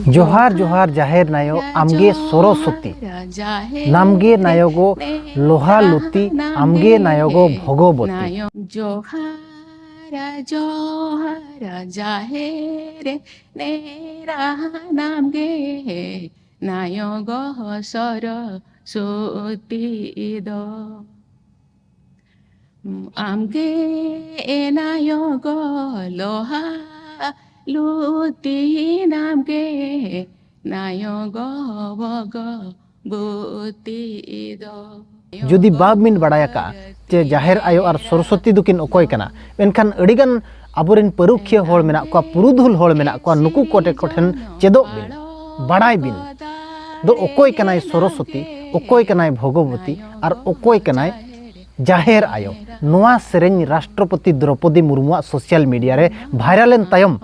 जोहार जोहार जाहेर नायो आमगे सरस्वती नामगे नायगो लोहा लुती आमगे नायगो भगवती। जोहार जोहार जाहेर नेरा नामगे नायगो सरस्वती दो आमगे नायगो लोहा लुती नामगे नायगो भगवती दो। जुदी बाबिन बड़ाया का जे जाहेर आयो और सरस्वती दुकिन ओकोय कना एनखान अडिगान आबोरेन परुखिया होड़ मेना को पुरुधुल होड़ मेना को नुकु कोटे कोठेन चेदो बिन बड़ाय बिन दो ओकोय कनाय सरस्वती ओकोय कनाय भगवती और ओकोय कनाय जाहेर आयो। नोआ सेरेन राष्ट्रपति द्रौपदी मुर्मू सोशल मीडिया रे भाइरलेन तायम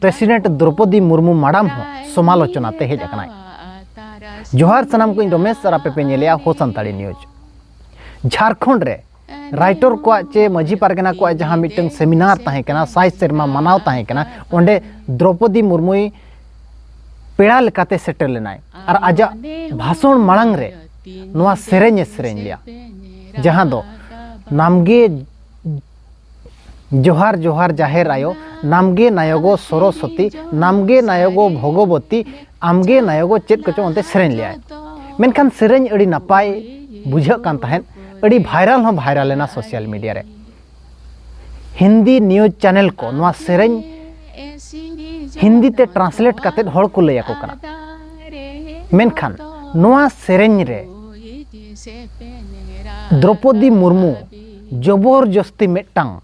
प्रेसिडेंट द्रौपदी मुर्मू मैडम हो समालोचना ते हेज अकनाय। जोहार सनाम को रमेश सर आपे पेनेलिया हो संताड़ी न्यूज झारखंड रे राइटर को चे मजी पारगना को जहां मिटन सेमिनार ताहे कना साइ सेरमा मनाव ताहे कना ओंडे द्रौपदी मुर्मू पेड़ा लेकाते सेटल लेनाय और आजा भाषण मांग रे नोआ सेरेन सेरेन लिया जहां दो नामगे जोहार जोहार जाहेर आयो नामगे नायगो सरस्वती नामगे नायगो भगवती आमगे नायगो चेत कचो अंते सेरेन लिया मेनखान सेरेन अड़ी नापाय बुझा कान ताहेन अड़ी भाइरल हो भाइरल लेना सोशल मीडिया रे हिंदी न्यूज चैनल को नोआ सेरेन हिंदी ते ट्रांसलेट काते होड़ को लया को कना मेनखान नोआ सेरेन रे द्रौपदी मुर्मू जबरदस्ती मेटंग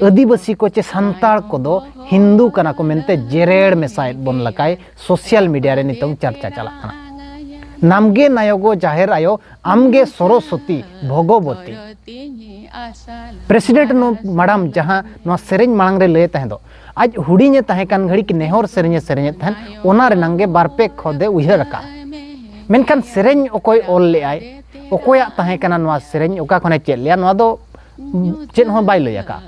आदिवासी को चे संताल को दो हिंदू कना को मेनते जेरेड़ में साइड बन लकाय सोशल मीडिया रे नितंग चर्चा चला कना नामगे नायगो जाहेर आयो आमगे सरस्वती भगवती प्रेसिडेंट नो मैडम जहां नो सेरेन मांग रे लय तहे दो आज हुडीने तहे कान घड़ी की नेहर सेरेन सेरेन तहन ओना रे नंगे बारपे खोदे उहर रका मेनखान सेरेन ओकोय ओल ले आय ओकोया तहे काना नो सेरेन ओका खने चेत लिया नो दो चेत हो बाय लय का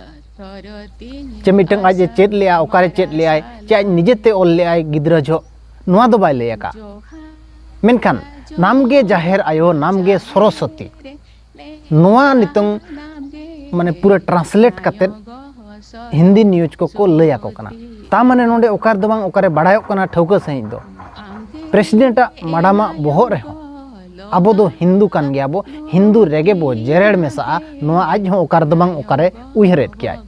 चे मिटंग आज चेत लिया ओकारे चेत लिया चे निजेते ओल ले आय गिद्रा जो नो दो बाय लय का मेनखान नामगे जाहेर आयो नामगे सरस्वती नोआ नितंग माने पूरा ट्रांसलेट काते हिंदी न्यूज को लया को कना ता माने नोंडे ओकार दो बांग ओकारे बाडायो कना ठौका सही दो प्रेसिडेंट माडामा बोहो रे अब दो हिंदू कान गया बो हिंदू रेगे बो जेरेड़ मेसा नोआ आज हो ओकार दो बांग ओकारे उइहरेट किया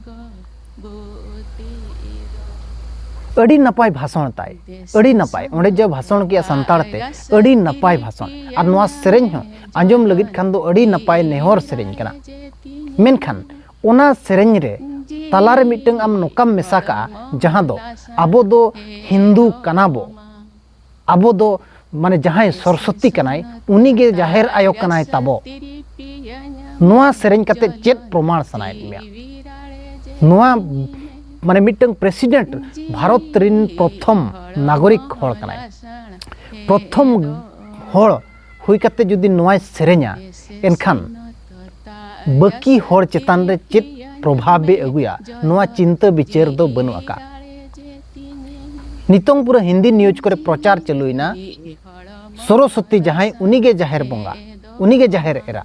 अड़ी नपाय भाषण ताय अड़ी नपाय ओंडे जो भाषण किया संताड़ ते अड़ी नपाय भाषण और नोआ सेरेन हो आंजम लगित खान दो अड़ी नपाय नेहर सेरेन कना मेनखान ओना सेरेन रे तालारे मिटंग आम नोकाम मेसा का जहां दो आबो दो हिंदू कनाबो आबो दो माने जहां सरस्वती कनाय उनी गे जाहेर आयो कनाय ताबो नोआ सेरेन कते चेत प्रमाण सनाय मिया नोआ माने मिटंग प्रेसिडेंट भारत रिन प्रथम नागरिक होड़ कनाय प्रथम होड़ हुई कते जुदी नोआ सेरेन्या एनखान बाकी होड़ चेतान रे चेत प्रभाव बे अगुया नोआ चिंता विचार दो बनु आका नितोंग पूरा हिंदी न्यूज करे प्रचार चलुइना सरस्वती जहां उनीगे जाहेर बोंगा उनीगे जाहेर एरा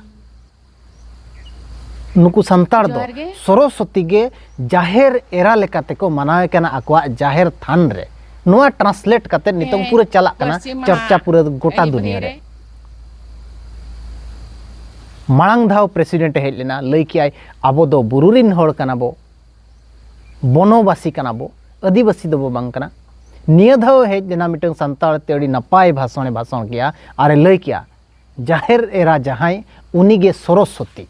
नुकु संताड़ दो सरस्वती गे जाहेर एरा लेकाते को मनावे कना अकवा जाहेर थान रे नोआ ट्रांसलेट काते नितोंग पूरा चला कना चर्चा पूरा गोटा दुनिया रे मांग धाव प्रेसिडेंट हेज लेना लई कियाय आबो दो बुरुरिन होड़ कना बो बनोवासी कना बो आदिवासी दो बो बांग कना निया धाव हेज लेना मिटंग संताड़ ते अड़ी नपाय भाषण किया आरे लई किया जाहेर एरा जहां उनीगे सरस्वती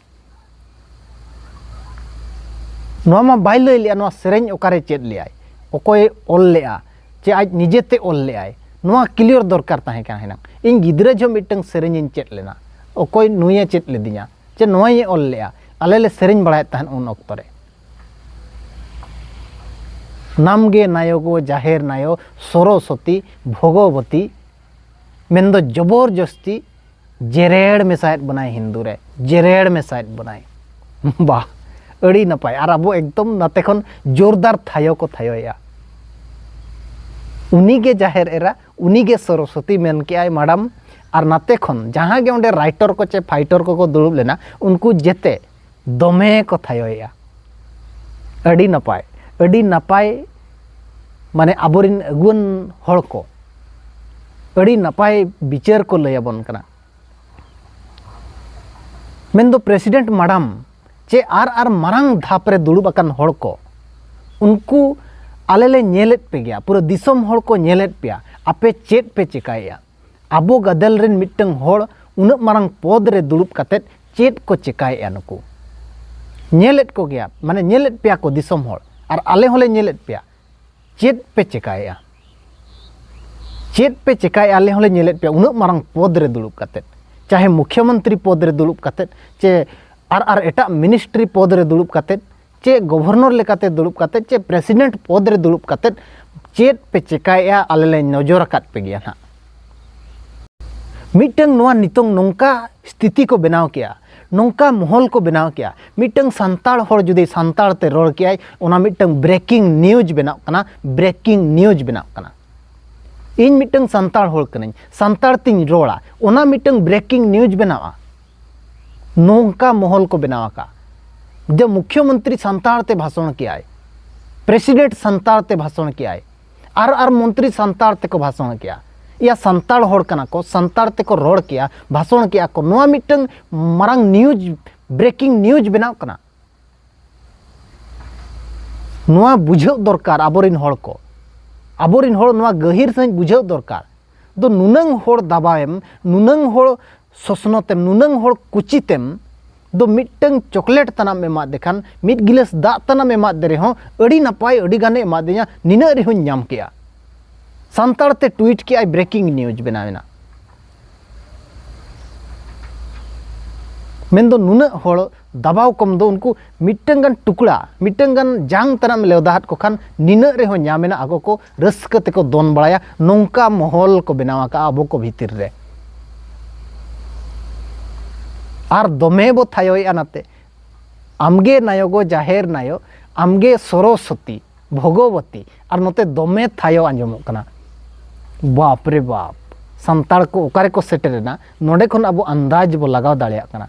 नोआ मा बाय लई लिया नोआ सेरेन ओकारे चेत लियाय ओकोय ओल लेआ चे आज निजेते ओल लेआय नोआ क्लियर दरकार ताहे का हेना इन गिद्रा जो मिटंग सेरेन इन चेत लेना ओकोय नुये चेत लेदिया चे नोआ ये ओल लेआ आले ले सेरेन बड़ाय तहन उन ऑक्तो रे नामगे नायगो जाहेर नायो सरस्वती भगवती मेन दो जबरदस्ती जेरेड़ में साइड बनाए हिंदू रे जेरेड़ में साइड बनाए वाह अड़ी नपाय और अब एकदम नाते खन जोरदार थायो को थायोया उनी गे जाहेर एरा उनी गे सरस्वती मेन के आय मैडम और नाते खन जहाँ गे उन्हें राइटर को चे फाइटर को दुड़ुब लेना उनको जेते दमे को थायोया अड़ी नपाय माने आबोरिन अगुन हड़ को अड़ी नपाय विचार को लयाबन कना मेन दो प्रेसिडेंट मैडम चे आर मारंग धाप रे दुड़ुब अकान हड़ को उनको आले ले नेलेत पे गया पूरा दिसम हड़ को नेलेत पेया आपे चेत पे चिकाया आबो गदल रेन मिट्टंग हड़ उनक मारंग पद रे दुड़ुब कातेत चेत को चिकाया नुकु नेलेत को गया माने नेलेत पेया को दिसम हड़ और आले होले नेलेत पेया चेत पे चिकाया आले होले नेलेत पेया उनक मारंग पद रे दुड़ुब कातेत चाहे मुख्यमंत्री पद रे दुड़ुब कातेत चे आर एटा मिनिस्ट्री पद रे दुड़ुब कातेत चे गवर्नर लेकाते दुड़ुब कातेत चे प्रेसिडेंट पद रे दुड़ुब कातेत चेत पे चिकाया आले ले नजर काट पे गया ना मिटंग नोआ नितोंग नोंका स्थिति को बनाव किया नोंका माहौल को बनाव किया मिटंग संताड़ हर जुदी संताड़ ते रोड़ किया ओना मिटंग ब्रेकिंग न्यूज बनाव कना इन मिटंग संताड़ हर कनाई संताड़ तिन रोड़ा ओना मिटंग ब्रेकिंग न्यूज बनावा नोंका माहौल को बनावा का जब मुख्यमंत्री संताड़ ते भाषण किया प्रेसिडेंट संताड़ ते भाषण किया आर मंत्री संताड़ ते को भाषण किया या संताड़ हड़ कना को संताड़ ते को रोड़ किया भाषण किया को नोआ मिटंग मारंग न्यूज ब्रेकिंग न्यूज बनाव कना नोआ बुझाव दरकार आबोरिन हड़ को आबोरिन हड़ नोआ गहिर सहित बुझाव दरकार दो नुनंग हड़ दाबाएम नुनंग हड़ शोषणतेम नुनंग हड़ कुचितेम दो मिटंग चॉकलेट तनाम एमा देखान मिट गिलास दा तनाम एमा दे रेहों अड़ी नपाय अड़ी गाने एमा देया निना रेहों नाम किया संताड़ ते ट्वीट किया ब्रेकिंग न्यूज बनावेना मेन दो नुना हड़ दबाव कम दो उनको मिटंग गन टुकड़ा मिटंग गन जांग तनाम लेवदाहत को खान निना रेहों नामेना आगो को रस्क ते को दोन बड़ाया नोंका माहौल को बनावा का आबो को भीतर रे आर दमे बो थायोया नाते आमगे नायगो जाहेर नायो आमगे सरस्वती भगवती और नोते दमे थायो आंजमो कना बाप रे बाप संताड़ को ओकारे को सेटेरेना नोडे खन अब अंदाज बो लगाव दाड़िया कना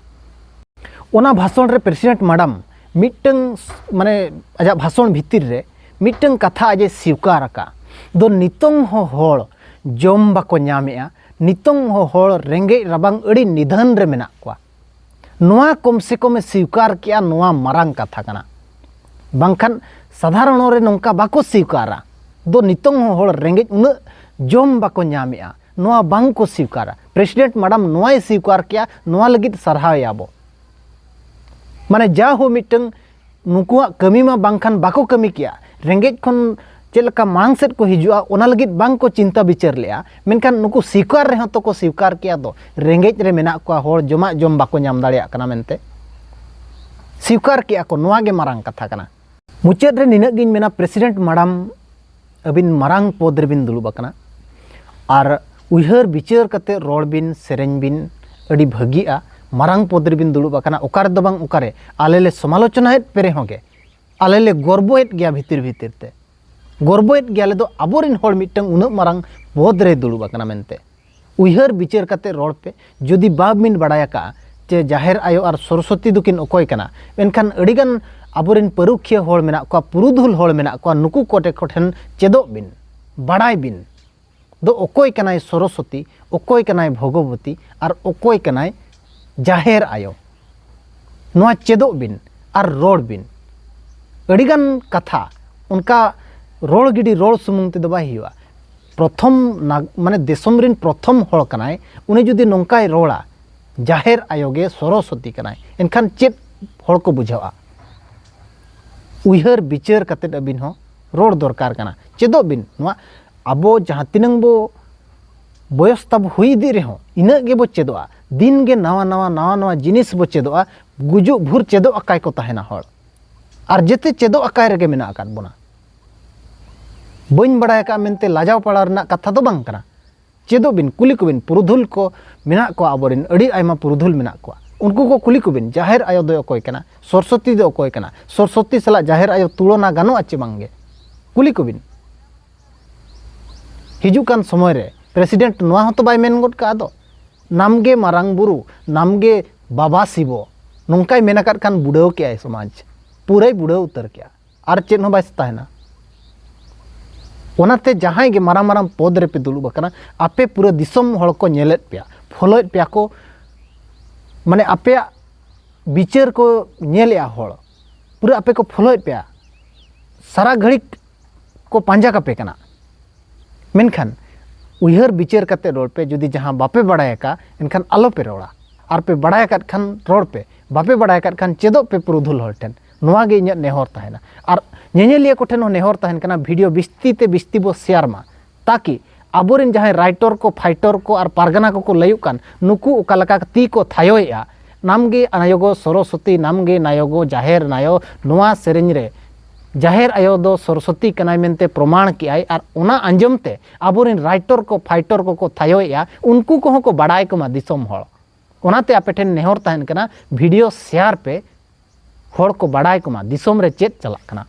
ओना भाषण रे प्रेसिडेंट मैडम मिटंग माने आजा भाषण भीतर रे मिटंग कथा आजे स्वीकार का दो नितंग हो हड़ जम बाको ᱧᱟᱢᱮᱜᱼᱟ नितंग हो हड़ रेंगे रबांग अड़ी निधन रे मेना कोआ नोआ कम से कम स्वीकार किया नोआ मारंग कथा कना बांखान साधारण रे नोंका बाको स्वीकारा दो नितंग हो हड़ रेंगे उन जम बाको ᱧᱟᱢᱮᱜᱼᱟ नोआ बांग को स्वीकारा प्रेसिडेंट मैडम नोआ स्वीकार किया नोआ लगित सरहायाबो माने जा हो मिटंग नुकुआ कमी मा बांखान बाको कमी किया रेंगे खन चेलका मांग सेट को हिजुआ ओना लगित बांग को चिंता विचार लेया मेनखान नुकु स्वीकार रहे तो को स्वीकार किया दो रेंगे रे मेना को हड़ जमा जम बाको ᱧᱟᱢ दाड़िया कना मेनते स्वीकार किया को नोआ गे मारंग कथा कना मुचाद रे निना गिन मेना प्रेसिडेंट मैडम अबिन मारंग पद रे बिन दुलुब कना और उयहर विचार कते रोड बिन सेरेंज बिन अड़ी भागिया मारंग पद रे बिन दुलुब कना ओकार दो बांग ओकारे आलेले समालोचना हेत पेरे होगे आलेले गर्बोएत गया भीतर भीतर ते गर्बोएत गया दो आबोरिन हड़ मिटंग उन मारंग पद रे दुलुब कना मेनते उयहर विचार कते रोड पे जदि बाबिन बड़ाया का चे जाहेर आयो और सरस्वती दुकिन ओकोय कना मेनखान अड़ीगान आबोरिन परुखिया हड़ मेना को पुरुधुल हड़ मेना को नुकु कोटे कोठेन चेदो बिन बड़ाय बिन दो ओकोय कनाय सरस्वती ओकोय कनाय भगवती और ओकोय कनाय जाहेर आयो नोआ चेदो बिन और रोड बिन अड़ीगान कथा उनका रोड गिडी रोड सुमुंग ते दो बाय हिवा प्रथम माने देशम रिन प्रथम हड़ कनाय उनी जुदी नोंकाय रोड़ा जाहेर आयोगे सरस्वती कनाय एनखान चेद हड़ को बुझावा उयहर विचार कते अबिन हो रोड दरकार कना चेदो बिन नोआ आबो जहाँ तिनंग बो बयस तब हुई दी रहे हो इना गे बो चेदोआ दिन गे नवा नवा नवा नवा जिनिस बो चेदोआ गुजु भूर चेदो अकाय को तहेना हड़ और जेते चेदो अकाय रेगे मेना आकाद बोना बइन बड़ाय का मेनते लाजाव पड़ा रना कथा दो बांग कना चेदो बिन कुली को बिन पुरुधुल को मेना को आबोरिन अड़ी आयमा पुरुधुल मेना को उनको को कुली को बिन जाहेर आयो दो अकोय कना सरस्वती दो अकोय कना सरस्वती सला जाहेर आयो तुलना गानो आचे बांगे कुली को बिन हिजुकान समय रे प्रेसिडेंट नोआ होतो बाय मेन गोट का दो नामगे मारांग बुरु नामगे बाबा शिवो नोंकाय मेन आकाद खान बुड़ाव के आय समाज पूरे बुड़ाव उतर के आर चेद हो बाय ताहेना ओनाते जहां गे मारांग मारांग पद रे पे दुलुब आकना आपे पूरा दिसम हड़ को नेलेत पेया फॉलोएत पेया को माने आपे विचार को नेलेया हड़ पूरा आपे को फॉलोएत पेया सारा घड़ी को पांजा कापे कना मेनखान उयहर विचार करते रोड पे जुदी जहाँ बापे बड़ाय का इनखान आलो पे रोड़ा और पे बड़ाय काट खान रोड पे बापे बड़ाय काट खान चेदो पे पुरुधुल हर ठेन नोआ गे इᱧ नेहर ताहेना और नेनेलिया को ठेन हो नेहर ताहेन कना वीडियो बिस्ती ते बिस्ती बो शेयर मा ताकि आबोरिन जहाँ राइटर को फाइटर को और पारगना को लयुक कान नुकु ओकालका ती को थायोया नामगे नायगो सरस्वती नामगे नायगो जाहेर नायो नोआ सेरेंज रे जाहेर आयो दो सरस्वती कनाय मेनते प्रमाण की आय और ओना अंजमते आबोरिन राइटर को फाइटर को थायोया उनको को को बड़ाय को मा दिसम हड़ ओनाते आपे ठेन नेहर ताहेन कना वीडियो शेयर पे हड़ को बड़ाय को मा दिसम रे चेद चलाक कना।